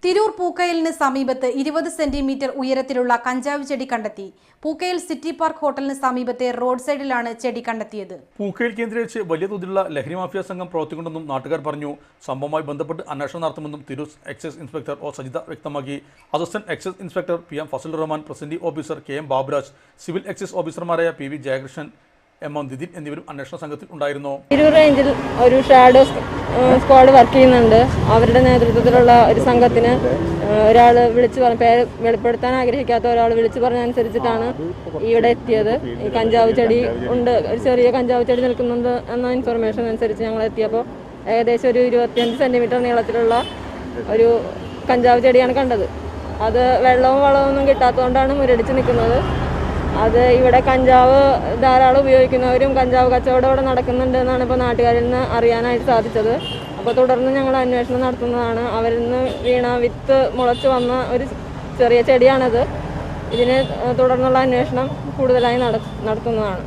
തിരൂർ പൂക്കയിലിന് സമീപത്ത് 20 സെന്റിമീറ്റർ ഉയരത്തിലുള്ള കഞ്ചാവ് ചെടി കണ്ടെത്തി. പൂക്കയിൽ സിറ്റി പാർക്ക് ഹോട്ടലിന് സമീപത്തെ റോഡ് സൈഡിലാണ് ചെടി കണ്ടെത്തിയത്. പൂക്കയിൽ കേന്ദ്രീകരിച്ച് വലിയ തോതിലുള്ള ലഹരി മാഫിയ സംഘം പ്രവർത്തിക്കുന്നുണ്ടെന്നും നാട്ടുകാർ പറഞ്ഞു. സംഭവവുമായി ബന്ധപ്പെട്ട് അന്വേഷണം നടത്തുമെന്നും Tirur excise inspector O Sajitha വ്യക്തമാക്കി. Assistant excise inspector PM Fazal Rahman, presiding officer KM Baburaj, civil excise ഓഫീസർമാരായ PV ജയകൃഷ്ണൻ, M ദിദിൻ എന്നിവരും അന്വേഷണ സംഘത്തിൽ ഉണ്ടായിരുന്നു. തിരൂർ റേഞ്ചിൽ ഒരു ഷാഡോ സ്ക്വാഡ് വർക്ക് ചെയ്യുന്നുണ്ട്. അവരുടെ നേതൃത്വത്തിലുള്ള ഒരു സംഘത്തിന് ഒരാൾ വിളിച്ചു പറഞ്ഞ പേര് വെളിപ്പെടുത്താൻ ആഗ്രഹിക്കാത്ത ഒരാൾ വിളിച്ചു പറഞ്ഞനുസരിച്ചിട്ടാണ് ഇവിടെ എത്തിയത്. ഈ കഞ്ചാവ് ചെടി ഉണ്ട്, ഒരു ചെറിയ കഞ്ചാവ് ചെടി നിൽക്കുന്നുണ്ട് എന്ന ഇൻഫർമേഷൻ അനുസരിച്ച് ഞങ്ങൾ എത്തിയപ്പോൾ ഏകദേശം ഒരു 25 സെന്റിമീറ്റർ നീളത്തിലുള്ള ഒരു കഞ്ചാവ് ചെടിയാണ് കണ്ടത്. അത് വെള്ളവും വളമൊന്നും കിട്ടാത്തതുകൊണ്ടാണ് മുരടിച്ച് നിൽക്കുന്നത്. അത് ഇവിടെ കഞ്ചാവ് ധാരാളം ഉപയോഗിക്കുന്നവരും കഞ്ചാവ് കച്ചവടം ഇവിടെ നടക്കുന്നുണ്ട് എന്നാണ് ഇപ്പോൾ നാട്ടുകാരിൽ നിന്ന് അറിയാനായിട്ട് സാധിച്ചത്. അപ്പോൾ തുടർന്ന് ഞങ്ങൾ അന്വേഷണം നടത്തുന്നതാണ്. അവരിൽ നിന്ന് വീണ വിത്ത് മുളച്ചു വന്ന ഒരു ചെറിയ ചെടിയാണിത്. ഇതിന് തുടർന്നുള്ള അന്വേഷണം കൂടുതലായി നടത്തുന്നതാണ്.